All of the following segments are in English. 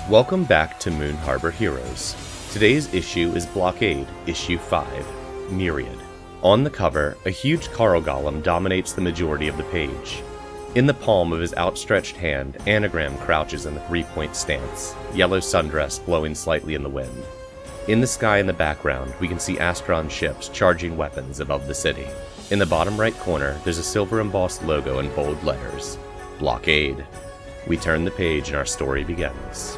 Welcome back to Moon Harbor Heroes. Today's issue is Blockade, Issue 5, Myriad. On the cover, a huge Carl golem dominates the majority of the page. In the palm of his outstretched hand, Anagram crouches in the three-point stance, yellow sundress blowing slightly in the wind. In the sky in the background, we can see Astron ships charging weapons above the city. In the bottom right corner, there's a silver embossed logo in bold letters, Blockade. We turn the page and our story begins.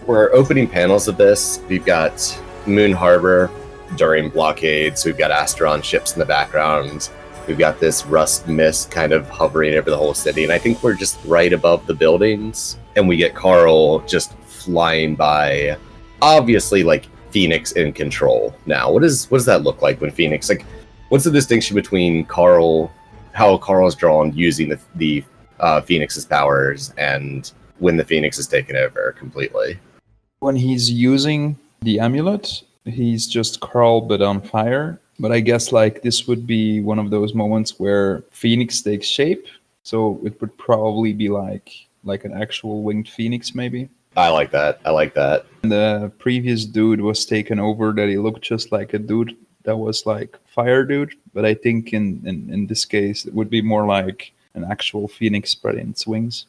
We're opening panels of this. We've got Moon Harbor during Blockade, so we've got Astron ships in the background. We've got this rust mist kind of hovering over the whole city, and I think we're just right above the buildings, and we get Carl just flying by, obviously like Phoenix in control now. What does that look like when Phoenix, like, what's the distinction between Carl, how Carl is drawn using the Phoenix's powers, and when the Phoenix is taken over completely? When he's using the amulet, he's just Carl but on fire. But I guess like this would be one of those moments where Phoenix takes shape. So it would probably be like an actual winged Phoenix maybe. I like that. And the previous dude was taken over that he looked just like a dude that was like fire dude. But I think in this case it would be more like an actual Phoenix spreading its wings.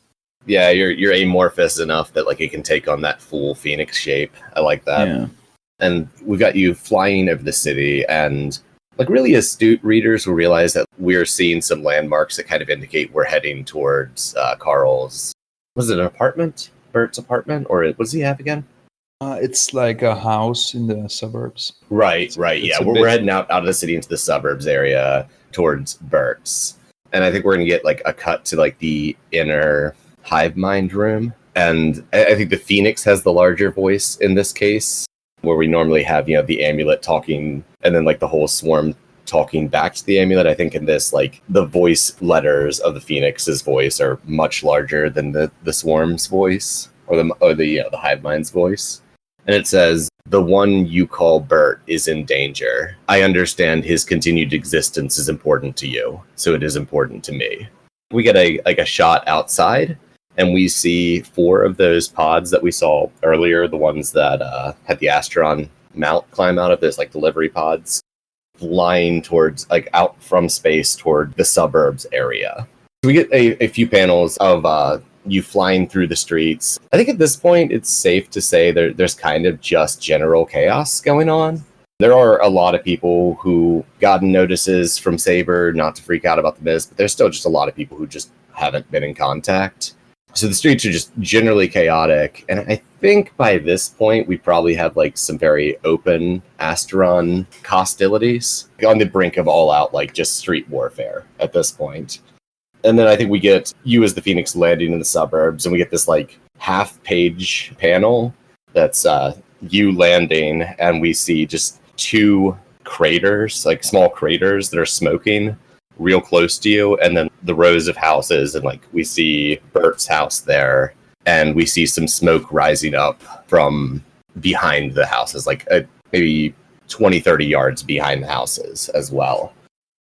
Yeah, you're amorphous enough that like it can take on that full Phoenix shape. I like that. Yeah. And we've got you flying over the city, and like really astute readers will realize that we're seeing some landmarks that kind of indicate we're heading towards Carl's. Was it an apartment? Burt's apartment? Or what does he have again? It's like a house in the suburbs. Right. Yeah, we're heading out of the city into the suburbs area towards Burt's. And I think we're going to get like a cut to like the inner hive mind room. And I think the Phoenix has the larger voice in this case, where we normally have, the amulet talking and then like the whole swarm talking back to the amulet. I think in this, like the voice letters of the Phoenix's voice are much larger than the swarm's voice or the hive mind's voice. And it says, "The one you call Burt is in danger. I understand his continued existence is important to you, so it is important to me." We get a shot outside, and we see 4 of those pods that we saw earlier, the ones that had the Astron mount climb out of this, like delivery pods, flying towards, like out from space toward the suburbs area. So we get a few panels of you flying through the streets. I think at this point, it's safe to say there's kind of just general chaos going on. There are a lot of people who gotten notices from Saber not to freak out about the mist, but there's still just a lot of people who just haven't been in contact. So the streets are just generally chaotic, and I think by this point we probably have like some very open Astron hostilities on the brink of all-out like just street warfare at this point. And then I think we get you as the Phoenix landing in the suburbs, and we get this like half-page panel that's you landing, and we see just 2 craters, like small craters that are smoking real close to you, and then the rows of houses, and like we see Burt's house there, and we see some smoke rising up from behind the houses, like maybe 20-30 yards behind the houses as well.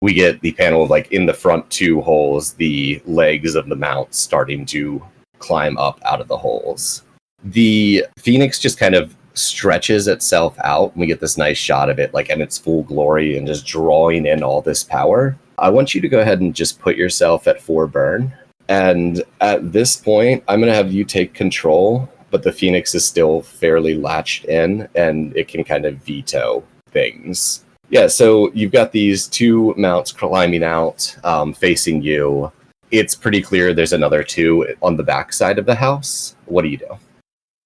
We get the panel of like in the front 2 holes, the legs of the mount starting to climb up out of the holes. The Phoenix just kind of stretches itself out, and we get this nice shot of it like in its full glory and just drawing in all this power. I want you to go ahead and just put yourself at 4 burn. And at this point, I'm going to have you take control, but the Phoenix is still fairly latched in, and it can kind of veto things. Yeah, so you've got these 2 mounts climbing out, facing you. It's pretty clear there's another 2 on the back side of the house. What do you do?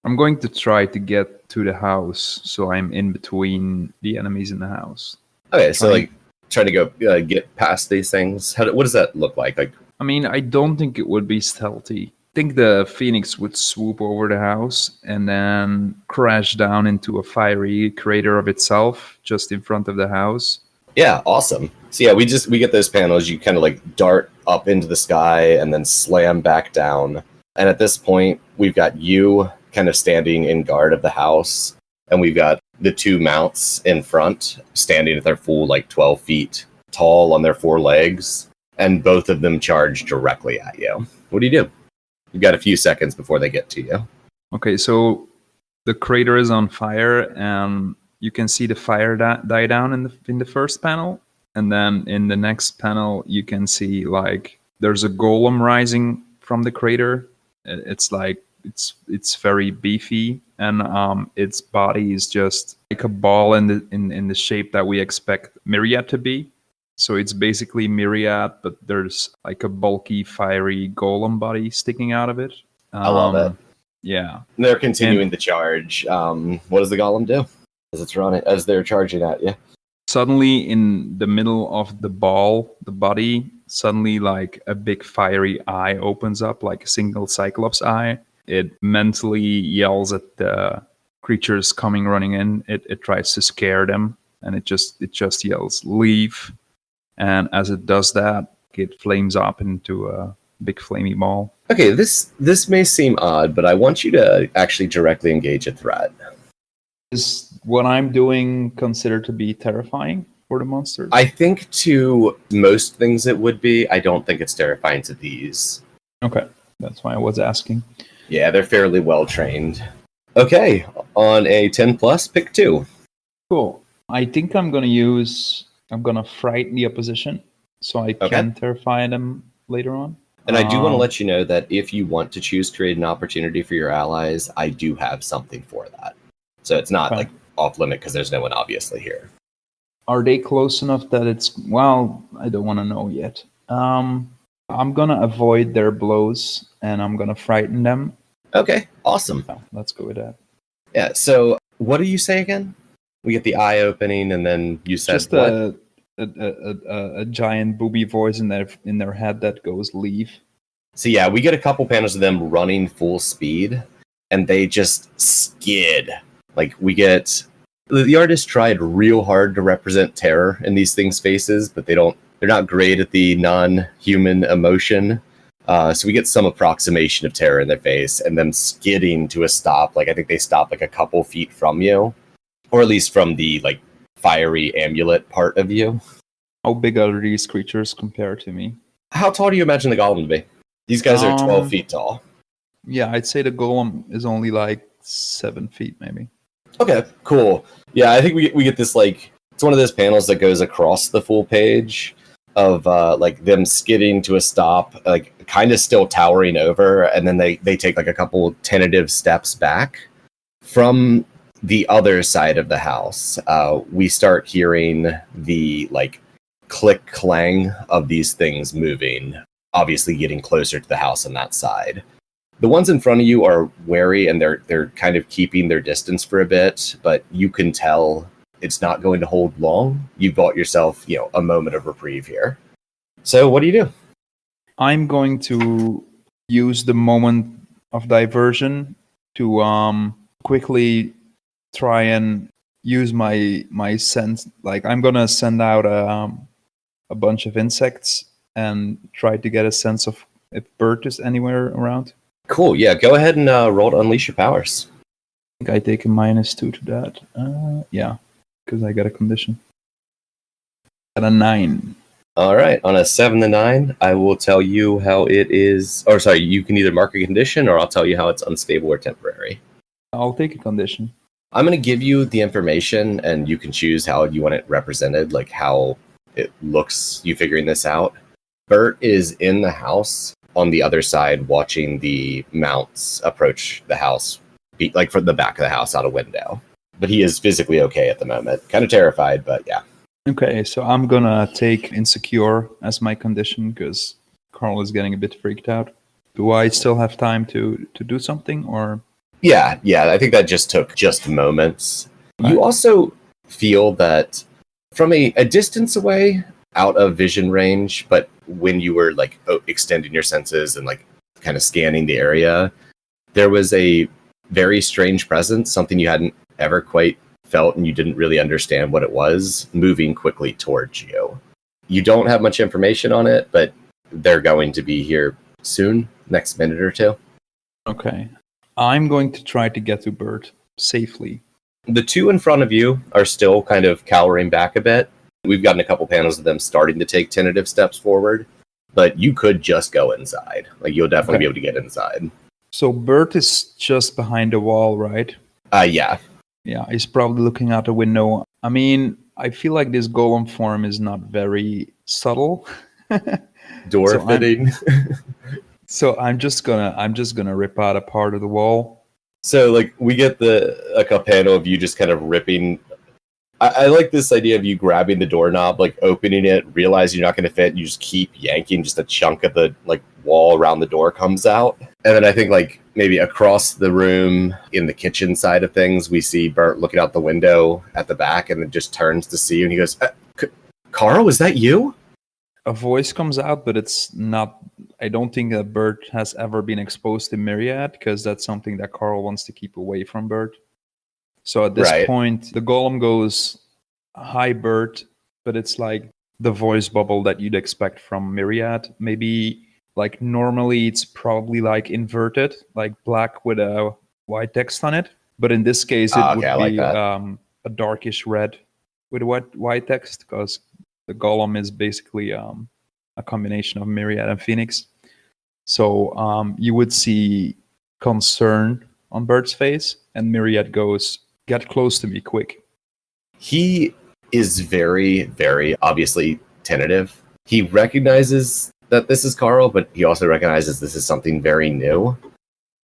I'm going to try to get to the house, so I'm in between the enemies in the house. Okay, so like trying to go get past these things. What does that look like? I mean, I don't think it would be stealthy. I think the Phoenix would swoop over the house and then crash down into a fiery crater of itself just in front of the house. Yeah, awesome. So yeah, we get those panels. You kind of like dart up into the sky and then slam back down. And at this point, we've got you kind of standing in guard of the house, and we've got the 2 mounts in front standing at their full like 12 feet tall on their 4 legs, and both of them charge directly at you. What do you do? You've got a few seconds before they get to you. Okay, so the crater is on fire, and you can see the fire die down in the first panel, and then in the next panel you can see like there's a golem rising from the crater. It's like it's very beefy, and its body is just like a ball in the shape that we expect Myriad to be. So it's basically Myriad, but there's like a bulky, fiery golem body sticking out of it. I love it. Yeah. And they're continuing the charge. What does the golem do as they're charging at you? Suddenly, in the middle of the body, suddenly like a big fiery eye opens up, like a single Cyclops eye. It mentally yells at the creatures coming running in. It tries to scare them, and it just yells, "Leave!" And as it does that, it flames up into a big flamey ball. Okay, this may seem odd, but I want you to actually directly engage a threat. Is what I'm doing considered to be terrifying for the monsters? I think to most things it would be. I don't think it's terrifying to these. Okay, that's why I was asking. Yeah, they're fairly well trained. Okay, on a 10 plus, pick 2. Cool. I think I'm gonna frighten the opposition so I can terrify them later on. And I do want to let you know that if you want to choose create an opportunity for your allies, I do have something for that. So it's not like off limit because there's no one obviously here. Are they close enough that it's, well, I don't want to know yet. I'm gonna avoid their blows and I'm gonna frighten them. Okay, awesome. So let's go with that. Yeah, so what do you say again? We get the eye opening and then you said just what? A giant booby voice in their head that goes, "Leave." So yeah, we get a couple panels of them running full speed and they just skid. Like we get the artist tried real hard to represent terror in these things' faces, but they're not great at the non-human emotion. So we get some approximation of terror in their face and them skidding to a stop. Like I think they stop like a couple feet from you, or at least from the like fiery amulet part of you. How big are these creatures compared to me? How tall do you imagine the golem to be? These guys are 12 feet tall. Yeah, I'd say the golem is only like 7 feet, maybe. Okay, cool. Yeah, I think we get this like it's one of those panels that goes across the full page of like them skidding to a stop, like kind of still towering over, and then they take like a couple tentative steps back. From the other side of the house, we start hearing the like click clang of these things moving, obviously getting closer to the house on that side. The ones in front of you are wary and they're kind of keeping their distance for a bit, but you can tell it's not going to hold long. You've bought yourself, a moment of reprieve here. So what do you do? I'm going to use the moment of diversion to quickly try and use my sense. Like I'm gonna send out a bunch of insects and try to get a sense of if Burt is anywhere around. Cool. Yeah, go ahead and roll to unleash your powers. I think I take a -2 to that. Yeah, because I got a condition. At a 9. All right. On a 7 to 9, I will tell you how it is. Or sorry, you can either mark a condition or I'll tell you how it's unstable or temporary. I'll take a condition. I'm going to give you the information and you can choose how you want it represented, like how it looks, you figuring this out. Burt is in the house on the other side watching the mounts approach the house, like from the back of the house out a window. But he is physically okay at the moment. Kind of terrified, but yeah. Okay, so I'm gonna take insecure as my condition because Carl is getting a bit freaked out. Do I still have time to do something, or? Yeah, I think that just took moments. Right. You also feel that from a distance away, out of vision range, but when you were like extending your senses and like kind of scanning the area, there was a very strange presence, something you hadn't ever quite felt and you didn't really understand what it was, moving quickly towards you. You don't have much information on it, but they're going to be here soon, next minute or two. Okay. I'm going to try to get to Burt safely. The two in front of you are still kind of cowering back a bit. We've gotten a couple panels of them starting to take tentative steps forward. but you could just go inside. Like, you'll definitely be able to get inside. So Burt is just behind the wall, right? Yeah. Yeah, he's probably looking out the window. I mean, I feel like this golem form is not very subtle. Door fitting. So I'm just gonna rip out a part of the wall. So like we get a panel of you just kind of ripping. I like this idea of you grabbing the doorknob, like opening it, realize you're not going to fit, and you just keep yanking. Just a chunk of the like wall around the door comes out, and then I think like maybe across the room in the kitchen side of things, we see Burt looking out the window at the back, and then just turns to see you, and he goes, "Carl, is that you?" A voice comes out, but it's not. I don't think that Burt has ever been exposed to Myriad, because that's something that Carl wants to keep away from Burt. So at this point, the golem goes, "Hi, Burt," but it's like the voice bubble that you'd expect from Myriad. Maybe like normally it's probably like inverted, like black with a white text on it. But in this case, it would be a darkish red with white text, because the golem is basically a combination of Myriad and Phoenix. So you would see concern on Burt's face, and Myriad goes, "Get close to me, quick." He is very, very obviously tentative. He recognizes that this is Carl, but he also recognizes this is something very new.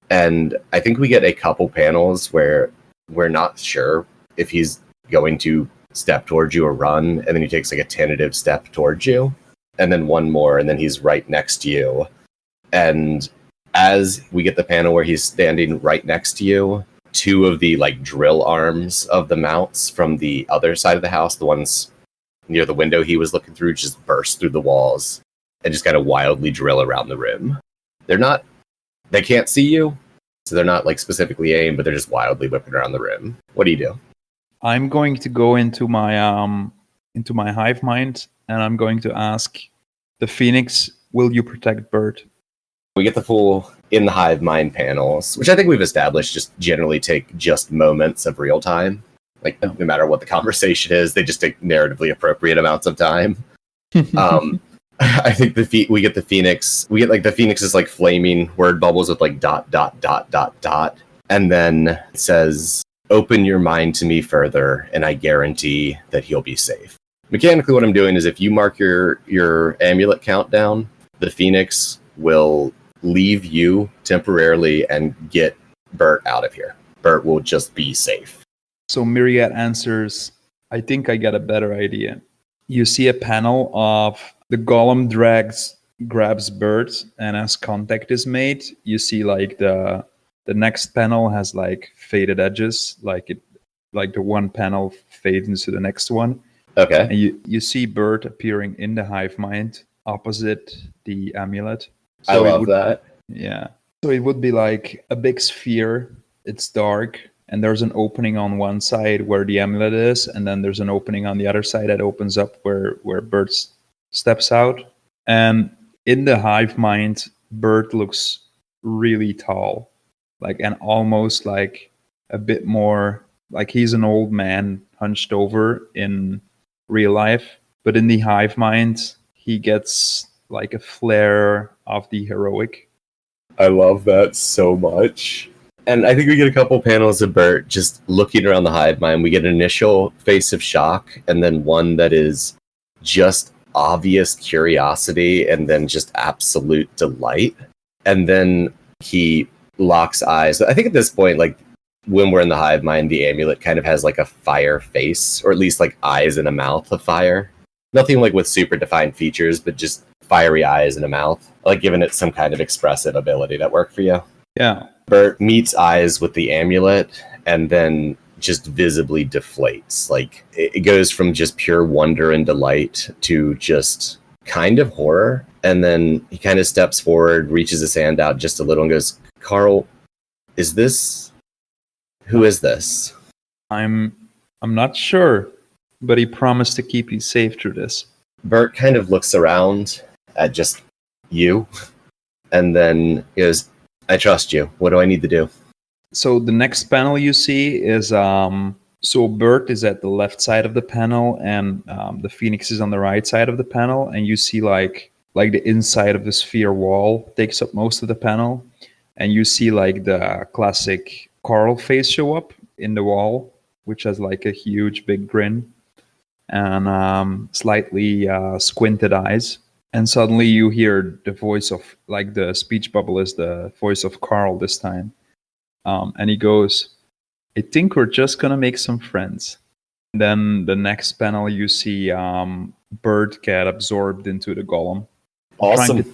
And I think we get a couple panels where we're not sure if he's going to step towards you or run, and then he takes like a tentative step towards you, and then one more, and then he's right next to you. And as we get the panel where he's standing right next to you, two of the like drill arms of the mounts from the other side of the house, the ones near the window he was looking through, just burst through the walls and just kind of wildly drill around the room. They can't see you, so they're not like specifically aimed, but they're just wildly whipping around the room. What do you do? I'm going to go into my hive mind, and I'm going to ask the Phoenix, "Will you protect Burt?" We get the full in the hive mind panels, which I think we've established just generally take just moments of real time. Like no matter what the conversation is, they just take narratively appropriate amounts of time. I think we get the Phoenix. We get like the Phoenix is like flaming word bubbles with like ... And then it says, "Open your mind to me further, and I guarantee that he'll be safe." Mechanically, what I'm doing is if you mark your amulet countdown, the Phoenix will leave you temporarily and get Burt out of here. Burt will just be safe. So Myriad answers, "I think I got a better idea." You see a panel of the golem grabs Burt, and as contact is made, you see like the next panel has like faded edges, like the one panel fades into the next one. Okay. And you see Burt appearing in the hive mind opposite the amulet. So I love that. Yeah. So it would be like a big sphere. It's dark, and there's an opening on one side where the amulet is, and then there's an opening on the other side that opens up where Burt steps out. And in the hive mind, Burt looks really tall, like, and almost like a bit more like he's an old man hunched over in real life. But in the hive mind, he gets like a flare of the heroic. I love that so much. And I think we get a couple panels of Burt just looking around the hive mind. We get an initial face of shock, and then one that is just obvious curiosity, and then just absolute delight. And then he locks eyes. I think at this point, like when we're in the hive mind, the amulet kind of has like a fire face, or at least like eyes and a mouth of fire. Nothing like with super defined features, but just fiery eyes and a mouth, like giving it some kind of expressive ability. That work for you? Yeah. Burt meets eyes with the amulet, and then just visibly deflates. Like it goes from just pure wonder and delight to just kind of horror. And then he kind of steps forward, reaches his hand out just a little, and goes, "Carl, who is this?" I'm not sure, but he promised to keep you safe through this. Burt kind of looks around at just you, and then he goes, "I trust you. What do I need to do?" So the next panel you see is so Burt is at the left side of the panel, and the Phoenix is on the right side of the panel, and you see like like the inside of the sphere wall takes up most of the panel, and you see like the classic Carl face show up in the wall, which has like a huge big grin and slightly squinted eyes. And suddenly you hear the voice of, like, the speech bubble is the voice of Carl this time. And he goes, "I think we're just gonna make some friends." And then the next panel, you see Burt get absorbed into the golem. Awesome.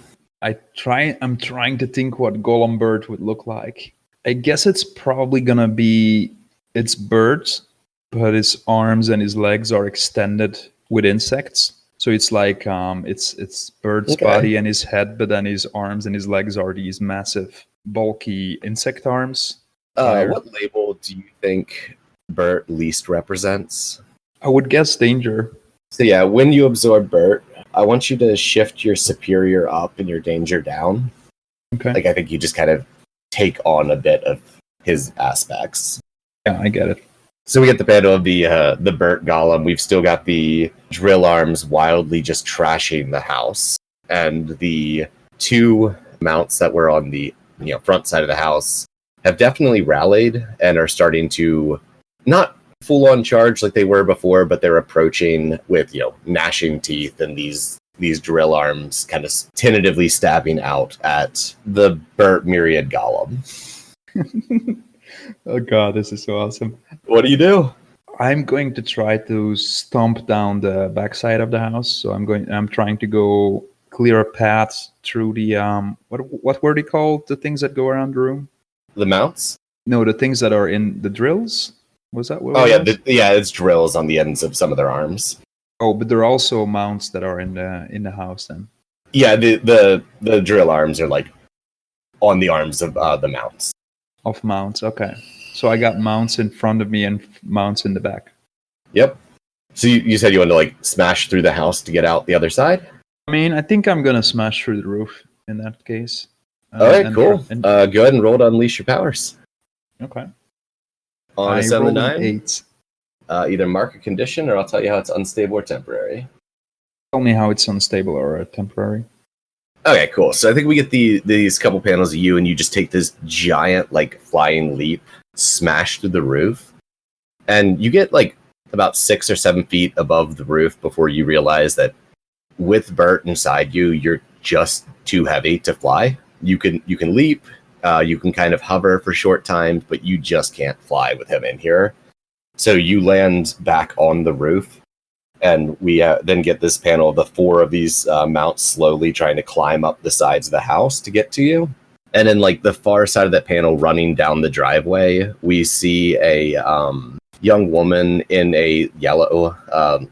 I'm trying to think what golem Burt would look like. I guess it's probably gonna be it's Burt, but his arms and his legs are extended with insects. So it's like it's Burt's body and his head, but then his arms and his legs are these massive, bulky insect arms. What label do you think Burt least represents? I would guess danger. So yeah, when you absorb Burt, I want you to shift your superior up and your danger down. Okay. Like, I think you just kind of take on a bit of his aspects. Yeah, I get it. So we get the panel of the Burt golem. We've still got the drill arms wildly just trashing the house, and the two mounts that were on the front side of the house have definitely rallied and are starting to not full on charge like they were before, but they're approaching with gnashing teeth and these drill arms kind of tentatively stabbing out at the Burt Myriad golem. Oh god, this is so awesome. What do you do? I'm going to try to stomp down the backside of the house. So I'm trying to go clear a path through the what were they called? The things that go around the room? The mounts? No, the things that are in the drills. Was that what? Oh yeah, it's drills on the ends of some of their arms. Oh, but there are also mounts that are in the house then. Yeah, the drill arms are like on the arms of the mounts. Of mounts, okay. So I got mounts in front of me and mounts in the back. Yep. So you said you wanted to like smash through the house to get out the other side? I mean, I think I'm gonna smash through the roof in that case. All right, cool. Go ahead and roll to unleash your powers. Okay. On a 7 to 9? 8. Either mark a condition, or I'll tell you how it's unstable or temporary. Tell me how it's unstable or temporary. Okay, cool. So I think we get these couple panels of you, and you just take this giant, like, flying leap, smash through the roof, and you get, like, about 6 or 7 feet above the roof before you realize that with Burt inside you, you're just too heavy to fly. You can leap, you can kind of hover for short times, but you just can't fly with him in here. So you land back on the roof. And we then get this panel of the 4 of these mounts slowly trying to climb up the sides of the house to get to you. And then, like, the far side of that panel running down the driveway, we see a young woman in a yellow,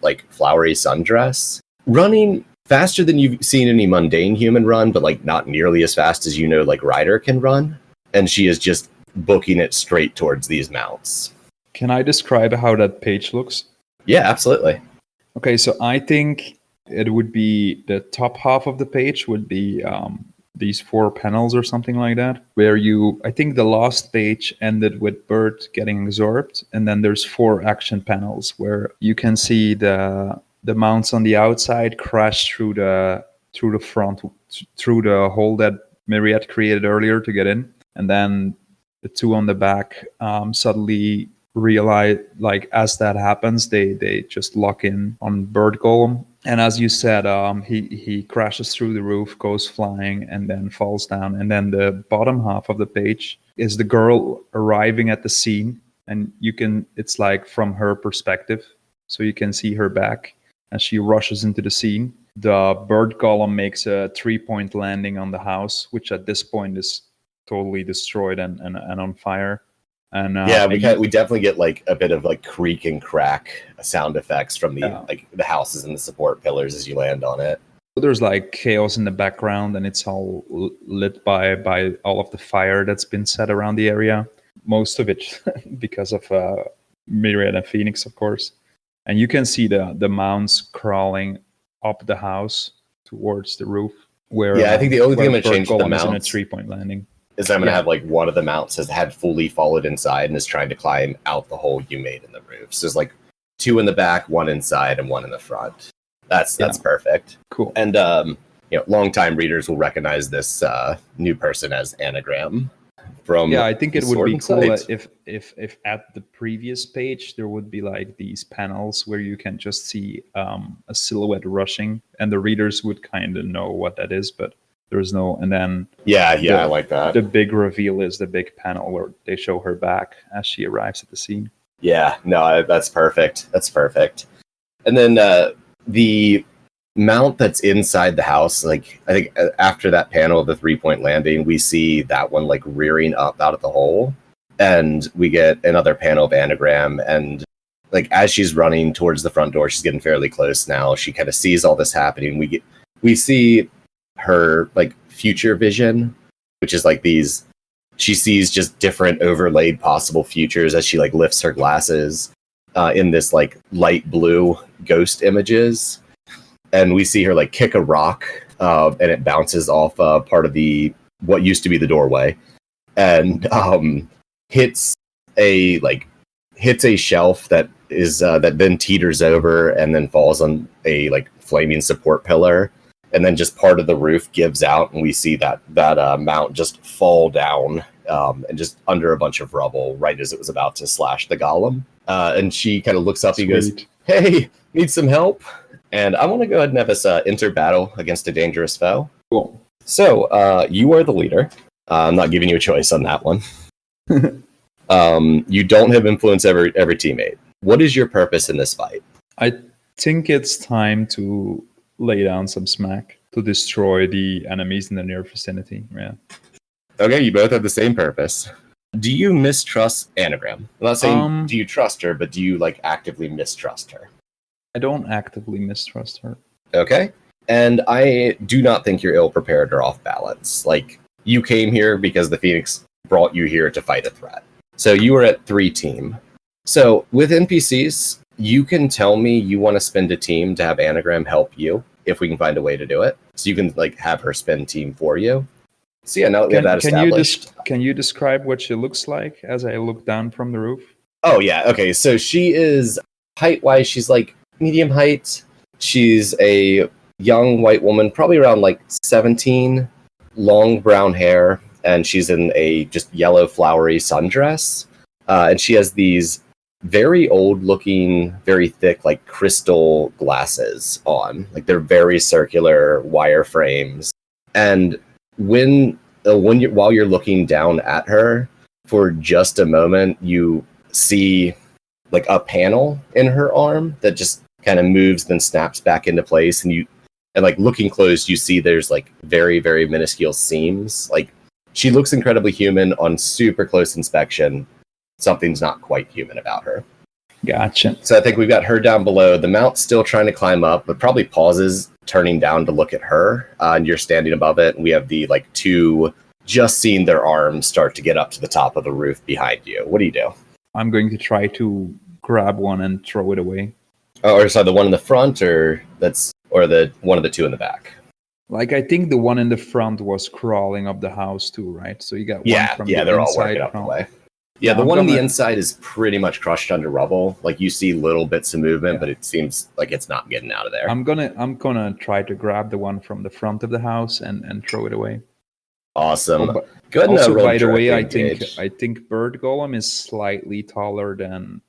like, flowery sundress running faster than you've seen any mundane human run, but, like, not nearly as fast as like, Ryder can run. And she is just booking it straight towards these mounts. Can I describe how that page looks? Yeah, absolutely. Okay, so I think it would be the top half of the page would be these 4 panels or something like that, where I think the last page ended with Burt getting absorbed, and then there's 4 action panels where you can see the mounts on the outside crash through the front, through the hole that Myriad created earlier to get in, and then the 2 on the back suddenly realize, like, as that happens, they just lock in on Burt Golem. And as you said, he crashes through the roof, goes flying, and then falls down. And then the bottom half of the page is the girl arriving at the scene, and it's like from her perspective, so you can see her back as she rushes into the scene. The Burt Golem makes a 3-point landing on the house, which at this point is totally destroyed and on fire. And we definitely get like a bit of like creak and crack sound effects from like the houses and the support pillars as you land on it. There's like chaos in the background, and it's all lit by all of the fire that's been set around the area. Most of it because of Myriad and Phoenix, of course. And you can see the mounts crawling up the house towards the roof. I think the only thing I'm going to change the mounts in a 3-point landing is I'm going to have like one of the mounts had fully followed inside and is trying to climb out the hole you made in the roof. So there's like 2 in the back, 1 inside, and 1 in the front. That's perfect. Cool. And longtime readers will recognize this new person as Anagram from. Yeah, I think it would Sword be and cool Sight. if at the previous page there would be like these panels where you can just see a silhouette rushing, and the readers would kind of know what that is, but there's no. And then I like that. The big reveal is the big panel where they show her back as she arrives at the scene. Yeah, no, that's perfect. That's perfect. And then the mount that's inside the house, like I think after that panel of the 3-point landing, we see that one like rearing up out of the hole, and we get another panel of Anagram, and like as she's running towards the front door, she's getting fairly close now. She kind of sees all this happening. We see her like future vision, which is like these. She sees just different overlaid possible futures as she like lifts her glasses in this like light blue ghost images. And we see her like kick a rock and it bounces off part of what used to be the doorway and hits a shelf that is that then teeters over and then falls on a like flaming support pillar. And then just part of the roof gives out, and we see that mount just fall down and just under a bunch of rubble right as it was about to slash the golem. And she kind of looks up and goes, "Hey, need some help?" And I want to go ahead and have us enter battle against a dangerous foe. Cool. So you are the leader. I'm not giving you a choice on that one. You don't have influence over every teammate. What is your purpose in this fight? I think it's time to lay down some smack to destroy the enemies in the near vicinity. Yeah. Okay, you both have the same purpose. Do you mistrust Anagram? I'm not saying do you trust her, but do you like actively mistrust her? I don't actively mistrust her. Okay. And I do not think you're ill prepared or off balance. Like, you came here because the Phoenix brought you here to fight a threat. So you were at 3 team. So with NPCs, you can tell me you want to spend a team to have Anagram help you if we can find a way to do it. So you can like have her spend team for you. So yeah, now that we have that established. Can you describe what she looks like as I look down from the roof? Oh yeah, okay. So she is height-wise, she's like medium height. She's a young white woman, probably around like 17, long brown hair, and she's in a just yellow flowery sundress. And she has these very old looking, very thick, like crystal glasses on. Like they're very circular wire frames. And while you're looking down at her, for just a moment, you see like a panel in her arm that just kind of moves, then snaps back into place. And like looking close, you see there's like very, very minuscule seams. Like she looks incredibly human. On super close inspection, something's not quite human about her. Gotcha. So I think we've got her down below. The mount's still trying to climb up, but probably pauses, turning down to look at her. And you're standing above it. And we have the like 2 just seeing their arms start to get up to the top of the roof behind you. What do you do? I'm going to try to grab one and throw it away. Oh, or sorry, the one in the front, or the one of the 2 in the back? Like, I think the one in the front was crawling up the house too, right? So you got one from the they're inside all working up the way. Yeah, the one on the inside is pretty much crushed under rubble. Like you see little bits of movement, but it seems like it's not getting out of there. I'm gonna try to grab the one from the front of the house and throw it away. Awesome. Good. Also, by the way, I think Burt Golem is slightly taller than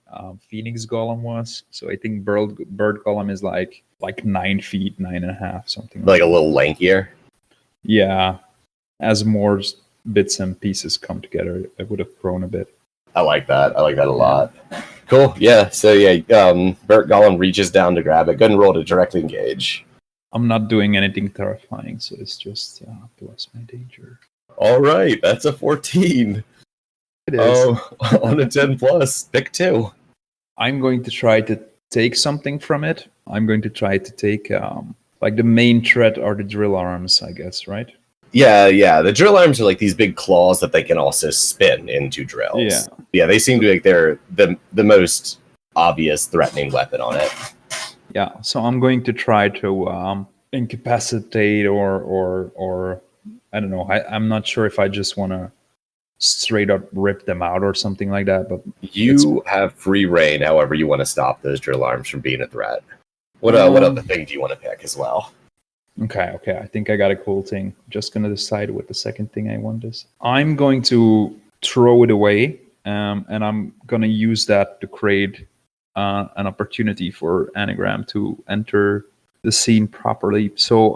Phoenix Golem was. So I think Burt Golem is like 9 feet, 9.5, something. Like a little lankier. Yeah, as more bits and pieces come together, it would have grown a bit. I like that. I like that a lot. Cool. Yeah. So yeah, Burt Golem reaches down to grab it. Go ahead and roll to directly engage. I'm not doing anything terrifying, so it's just plus my danger. All right, that's a 14. It is. Oh, on a 10 plus, pick 2. I'm going to try to take something from it. I'm going to try to take like the main threat are the drill arms, I guess, right? Yeah. The drill arms are like these big claws that they can also spin into drills. Yeah, they seem to be like they're the most obvious threatening weapon on it. Yeah, so I'm going to try to incapacitate or I don't know. I'm not sure if I just want to straight up rip them out or something like that. But you have free reign. However, you want to stop those drill arms from being a threat. What other thing do you want to pick as well? Okay. I think I got a cool thing. Just gonna decide what the second thing I want is. I'm going to throw it away, and I'm gonna use that to create an opportunity for Anagram to enter the scene properly. So,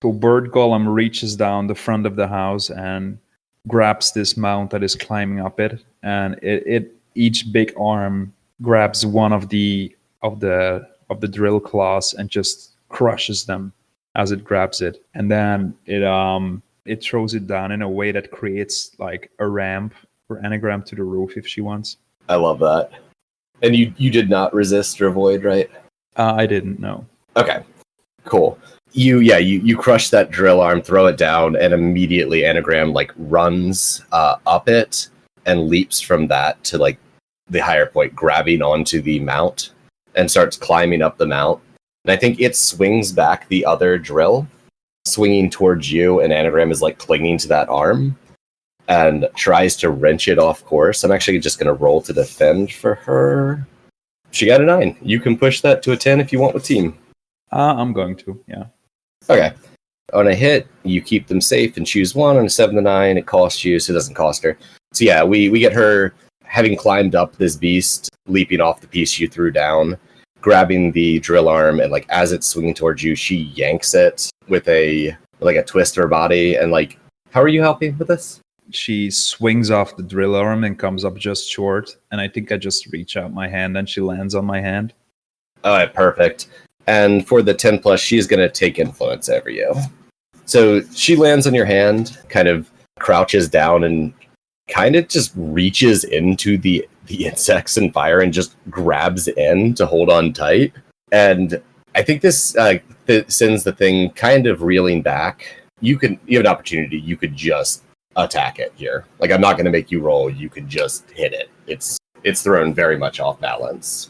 Bird Golem reaches down the front of the house and grabs this mount that is climbing up it, and it each big arm grabs one of the drill claws and just crushes them as it grabs it, and then it throws it down in a way that creates like a ramp for Anagram to the roof if she wants. I love that. And you did not resist or avoid, right? I didn't know. Okay, cool. You crush that drill arm, throw it down, and immediately Anagram like runs up it and leaps from that to like the higher point, grabbing onto the mount and starts climbing up the mount. And I think it swings back the other drill, swinging towards you, and Anagram is like clinging to that arm and tries to wrench it off course. I'm actually just going to roll to defend for her. She got a 9. You can push that to a 10 if you want with team. I'm going to, yeah. Okay. On a hit, you keep them safe and choose one. On a 7 to 9, it costs you, so it doesn't cost her. So yeah, we get her having climbed up this beast, leaping off the piece you threw down, grabbing the drill arm, and like as it's swinging towards you, she yanks it with a twist of her body. And like, how are you helping with this? She swings off the drill arm and comes up just short, and I think I just reach out my hand and she lands on my hand. All right, perfect. And for the 10 plus, she's going to take influence over you. So she lands on your hand, kind of crouches down, and kind of just reaches into the insects and fire and just grabs in to hold on tight. And I think this sends the thing kind of reeling back. You have an opportunity. You could just attack it here. Like, I'm not going to make you roll. You could just hit it. It's thrown very much off balance.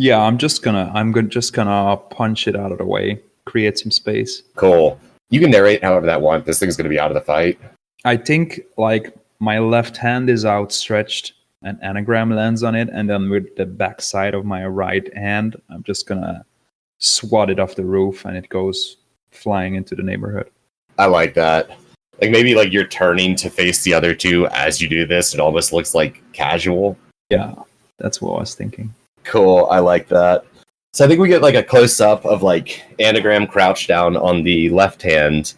Yeah, I'm just gonna punch it out of the way, create some space. Cool. You can narrate however that want. This thing's going to be out of the fight. I think like my left hand is outstretched, an Anagram lands on it, and then with the backside of my right hand, I'm just gonna swat it off the roof, and it goes flying into the neighborhood. I like that. Like maybe like you're turning to face the other two as you do this. It almost looks like casual. Yeah, that's what I was thinking. Cool. I like that. So I think we get like a close up of like Anagram crouched down on the left hand.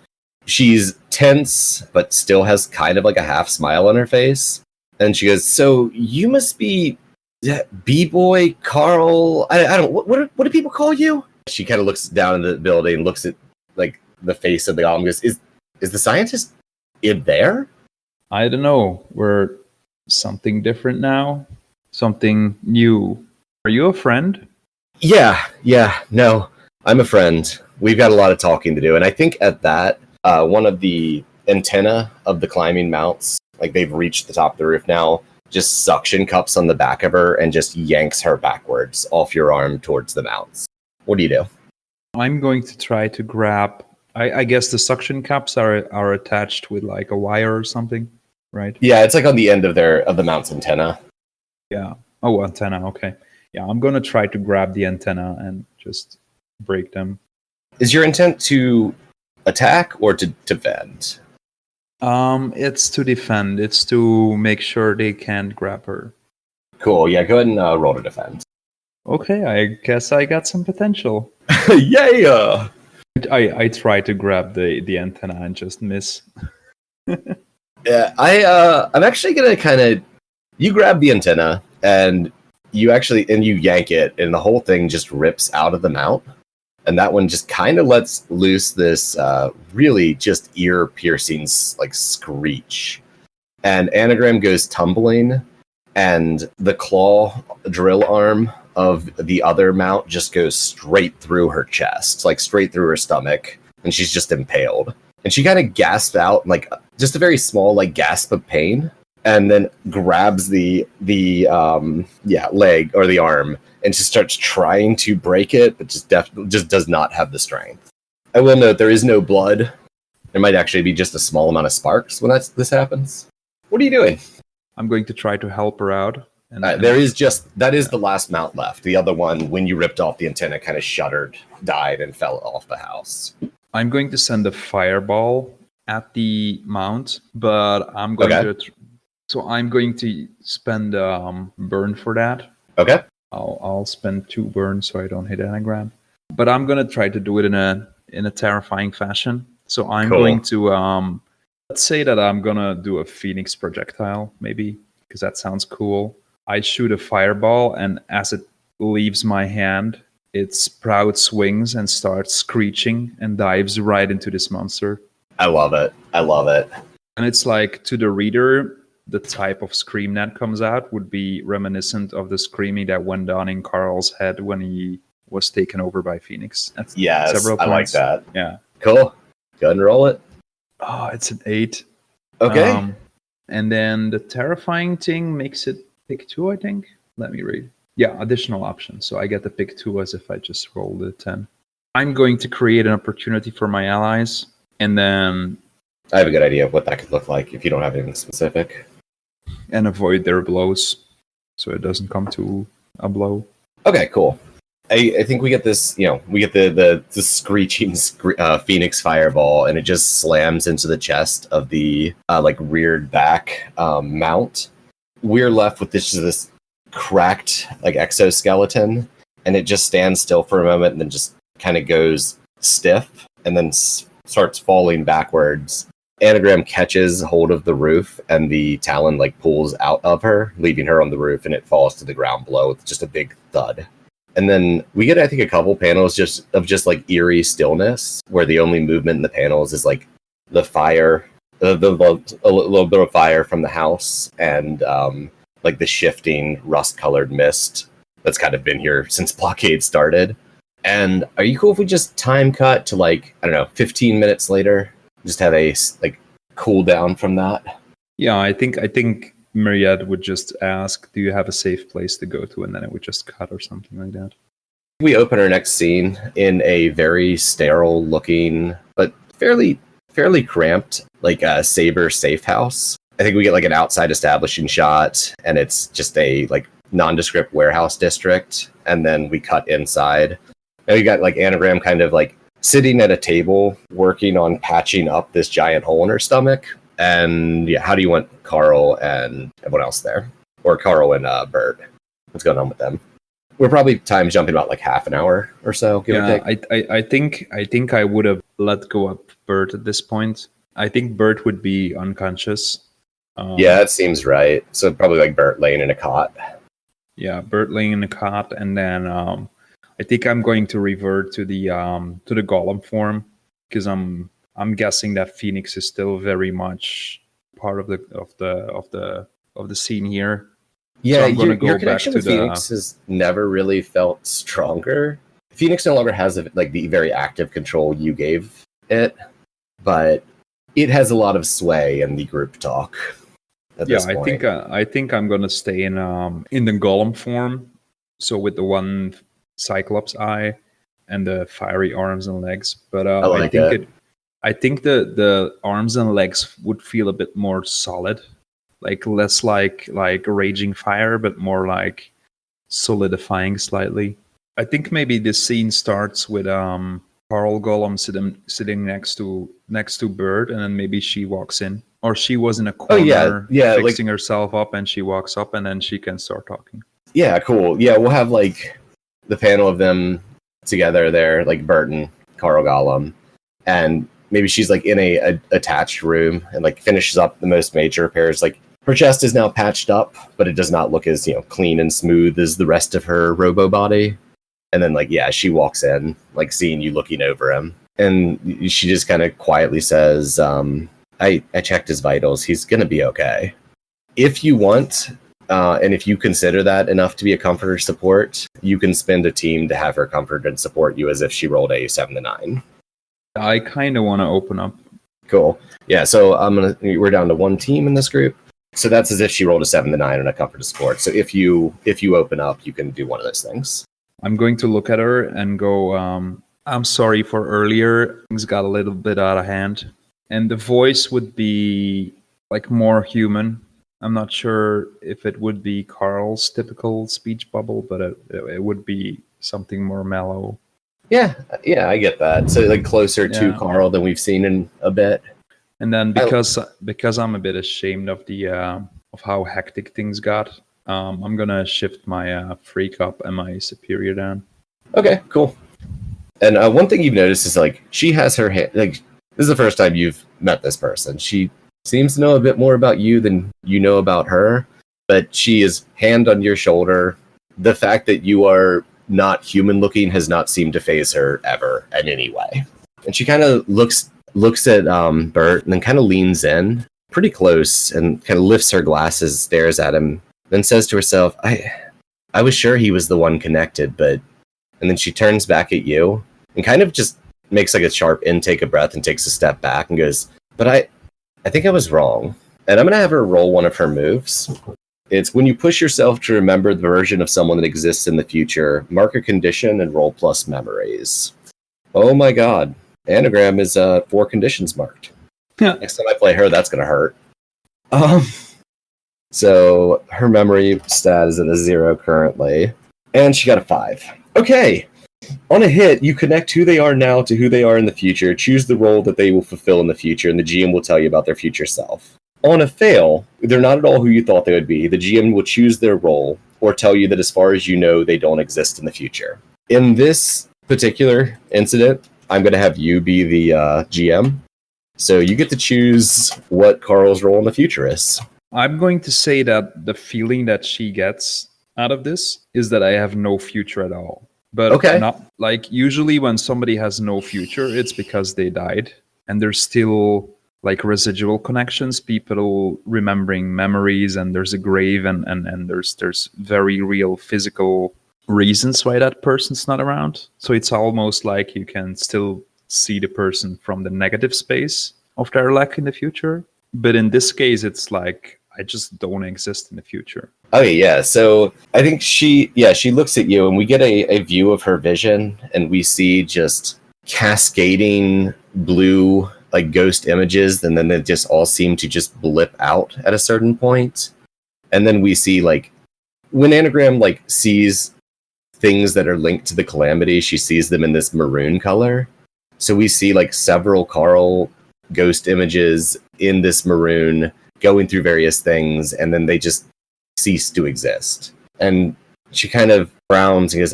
She's tense, but still has kind of like a half smile on her face. And she goes, "So you must be B-boy Carl. I don't. What do people call you?" She kind of looks down in the building, looks at like the face of the golem. Goes, "Is the scientist in there?" I don't know. We're something different now. Something new. Are you a friend? Yeah. No, I'm a friend. We've got a lot of talking to do, and I think at that, one of the antenna of the climbing mounts, like they've reached the top of the roof now, just suction cups on the back of her and just yanks her backwards off your arm towards the mounts. What do you do? I'm going to try to grab. I guess the suction cups are attached with like a wire or something, right? Yeah, it's like on the end of the mount's antenna. Yeah. Oh, antenna. Okay. Yeah, I'm gonna try to grab the antenna and just break them. Is your intent to attack or to defend? It's to defend. It's to make sure they can't grab her. Cool. Yeah, go ahead and roll to defend. Okay, I guess I got some potential. Yeah. I try to grab the antenna and just miss. Yeah, I'm actually gonna kind of. You grab the antenna and you yank it, and the whole thing just rips out of the mount. And that one just kind of lets loose this really just ear-piercing like screech. And Anagram goes tumbling, and the claw drill arm of the other mount just goes straight through her chest, like straight through her stomach, and she's just impaled. And she kind of gasps out, like just a very small like gasp of pain, and then grabs the leg or the arm and just starts trying to break it, but just does not have the strength. I will note there is no blood. There might actually be just a small amount of sparks when this happens. What are you doing? I'm going to try to help her out. That is the last mount left. The other one, when you ripped off the antenna, kind of shuddered, died, and fell off the house. I'm going to send a fireball at the mount, but I'm going to. So I'm going to spend burn for that. Okay. I'll spend 2 burns so I don't hit anagram. But I'm gonna try to do it in a terrifying fashion. So I'm going to let's say that I'm gonna do a phoenix projectile, maybe, because that sounds cool. I shoot a fireball, and as it leaves my hand, it sprouts wings and starts screeching and dives right into this monster. I love it. And it's like, to the reader, the type of scream that comes out would be reminiscent of the screaming that went on in Carl's head when he was taken over by Phoenix. Yes, several I like points. that. Yeah. Cool. Go ahead and roll it. Oh, it's an 8. Okay. And then the terrifying thing makes it pick 2, I think. Let me read. Yeah, additional options. So I get to pick 2 as if I just rolled a 10. I'm going to create an opportunity for my allies, and then I have a good idea of what that could look like if you don't have anything specific. And avoid their blows, so it doesn't come to a blow. Okay, cool. I think we get this, we get the screeching Phoenix fireball, and it just slams into the chest of the reared back mount. We're left with this cracked exoskeleton, and it just stands still for a moment and then just kind of goes stiff and then starts falling backwards. Anagram catches hold of the roof, and the Talon pulls out of her, leaving her on the roof, and it falls to the ground below with just a big thud. And then we get, I think, a couple panels just eerie stillness, where the only movement in the panels is the fire, a little bit of fire from the house, and the shifting rust-colored mist that's kind of been here since Blockade started. And are you cool if we just time cut to 15 minutes later? Just have a cool down from that. Yeah, I think Myriad would just ask, "Do you have a safe place to go to?" And then it would just cut or something like that. We open our next scene in a very sterile-looking but fairly cramped Saber safe house. I think we get an outside establishing shot, and it's just a nondescript warehouse district, and then we cut inside. And we got Anagram kind of sitting at a table working on patching up this giant hole in her stomach. And yeah, how do you want Carl and everyone else there? Or Carl and Burt? What's going on with them? We're probably time jumping about half an hour or so, give or take. I think I would have let go of Burt at this point. I think Burt would be unconscious. Yeah, that seems right. So probably Burt laying in a cot. Yeah, Burt laying in a cot, and then I think I'm going to revert to the golem form, because I'm guessing that Phoenix is still very much part of the scene here. Yeah, so your connection with Phoenix has never really felt stronger. Phoenix no longer has the very active control you gave it, but it has a lot of sway in the group talk. I think I'm gonna stay in the golem form. So with the one Cyclops eye and the fiery arms and legs, but I think the arms and legs would feel a bit more solid, less like raging fire, but more solidifying slightly. I think maybe this scene starts with Carl Golem sitting next to Burt, and then maybe she walks in, or she was in a corner fixing herself up, and she walks up, and then she can start talking. Yeah, cool. Yeah, we'll have the panel of them together there, Burt and Carl Golem, and maybe she's in a attached room and finishes up the most major repairs. Her chest is now patched up, but it does not look as clean and smooth as the rest of her robo body. And then she walks in, seeing you looking over him, and she just kind of quietly says, I checked his vitals. He's gonna be okay. If you want, and if you consider that enough to be a comfort or support, you can spend a team to have her comfort and support you as if she rolled a 7 to 9. I kind of want to open up. Cool. Yeah, so we're down to one team in this group. So that's as if she rolled a 7 to 9 on a comfort to support. So if you open up, you can do one of those things. I'm going to look at her and go, I'm sorry for earlier. Things got a little bit out of hand. And the voice would be more human. I'm not sure if it would be Carl's typical speech bubble, but it would be something more mellow. Yeah, I get that. So like closer to Carl than we've seen in a bit. And then because I'm a bit ashamed of the of how hectic things got, I'm gonna shift my freak up and my superior down. Okay, cool. And one thing you've noticed is like she has her hand. Like this is the first time you've met this person. She seems to know a bit more about you than you know about her, but she is hand on your shoulder. The fact that you are not human looking has not seemed to faze her ever in any way. And she kind of looks at Burt and then kind of leans in pretty close and kind of lifts her glasses, stares at him, then says to herself, I was sure he was the one connected, but... And then she turns back at you and kind of just makes like a sharp intake of breath and takes a step back and goes, but I think I was wrong. And I'm going to have her roll one of her moves. It's when you push yourself to remember the version of someone that exists in the future, mark a condition and roll plus memories. Oh my god. Anagram is 4 conditions marked. Yeah. Next time I play her, that's going to hurt. So her memory stat is at a 0 currently. And she got a 5. Okay. On a hit, you connect who they are now to who they are in the future, choose the role that they will fulfill in the future, and the GM will tell you about their future self. On a fail, they're not at all who you thought they would be. The GM will choose their role or tell you that as far as you know, they don't exist in the future. In this particular incident, I'm going to have you be the GM. So you get to choose what Carl's role in the future is. I'm going to say that the feeling that she gets out of this is that I have no future at all. But okay. Not like usually when somebody has no future, it's because they died and there's still like residual connections, people remembering memories, and there's a grave and there's very real physical reasons why that person's not around. So it's almost like you can still see the person from the negative space of their lack in the future. But in this case, it's like I just don't exist in the future. Okay, yeah. So I think she looks at you and we get a view of her vision and we see just cascading blue like ghost images, and then they just all seem to just blip out at a certain point. And then we see like when Anagram like sees things that are linked to the calamity, she sees them in this maroon color. So we see like several Carl ghost images in this maroon going through various things, and then they just cease to exist. And she kind of frowns and goes,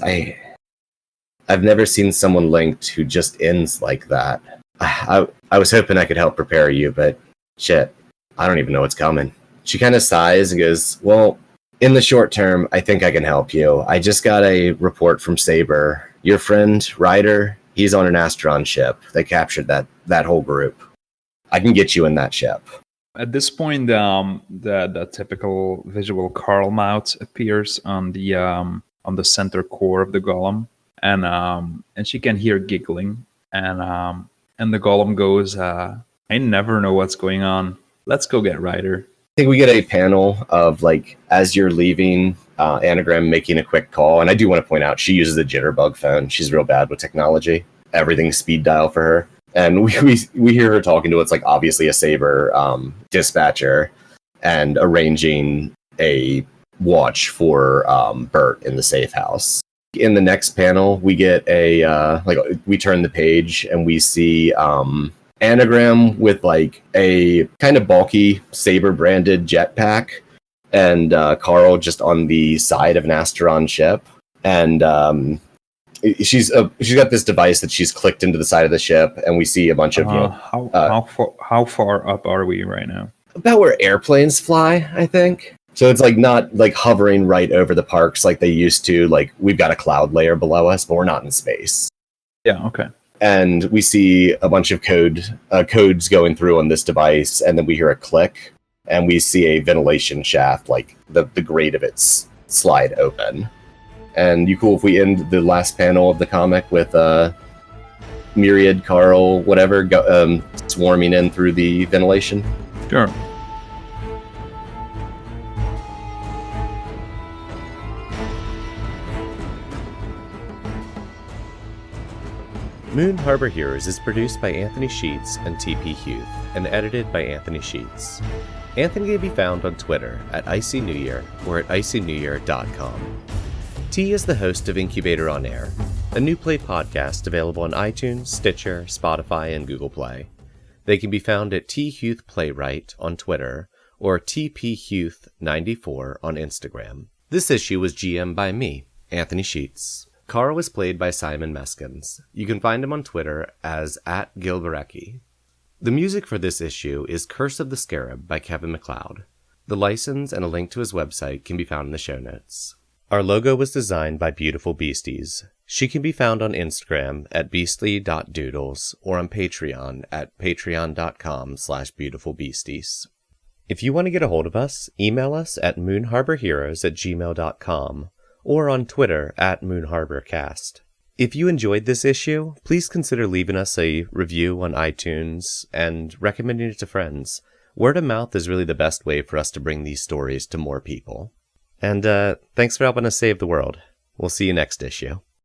I've never seen someone linked who just ends like that. I was hoping I could help prepare you, but shit, I don't even know what's coming. She kind of sighs and goes, well, in the short term, I think I can help you. I just got a report from Saber. Your friend, Ryder, he's on an Astron ship. They captured that whole group. I can get you in that ship. At this point, the typical visual Carl mouth appears on the center core of the golem, and she can hear giggling, and the golem goes, "I never know what's going on. Let's go get Ryder." I think we get a panel of like as you're leaving, Anagram making a quick call, and I do want to point out she uses a jitterbug phone. She's real bad with technology. Everything's speed dial for her. And we hear her talking to what's like obviously a Saber dispatcher and arranging a watch for Burt in the safe house. In the next panel, we get we turn the page and we see Anagram with like a kind of bulky Saber branded jetpack, and Carl just on the side of an Astron ship, and she's got this device that she's clicked into the side of the ship, and we see a bunch of how far up are we right now? About where airplanes fly, I think. So it's like not like hovering right over the parks like they used to. Like we've got a cloud layer below us, but we're not in space. Yeah. Okay. And we see a bunch of codes going through on this device, and then we hear a click, and we see a ventilation shaft, like the grate of it slide open. And you cool if we end the last panel of the comic with Myriad, Carl, whatever, swarming in through the ventilation? Sure. Moon Harbor Heroes is produced by Anthony Sheets and TP Huth, and edited by Anthony Sheets. Anthony can be found on Twitter at IcyNewYear or at IcyNewYear.com. T is the host of Incubator on Air. a New Play podcast available on iTunes, Stitcher, Spotify, and Google Play. They can be found at Huth Playwright on Twitter or TPHuth94 on Instagram. This issue was GM'd by me, Anthony Sheets. Carl was played by Simon Meskins. You can find him on Twitter as @Gilberecki. The music for this issue is Curse of the Scarab by Kevin MacLeod. The license and a link to his website can be found in the show notes. Our logo was designed by Beautiful Beasties. She can be found on Instagram at beastly.doodles or on Patreon at patreon.com/beautifulbeasties. If you want to get a hold of us, email us at moonharborheroes@gmail.com or on Twitter at moonharborcast. If you enjoyed this issue, please consider leaving us a review on iTunes and recommending it to friends. Word of mouth is really the best way for us to bring these stories to more people. And thanks for helping us save the world. We'll see you next issue.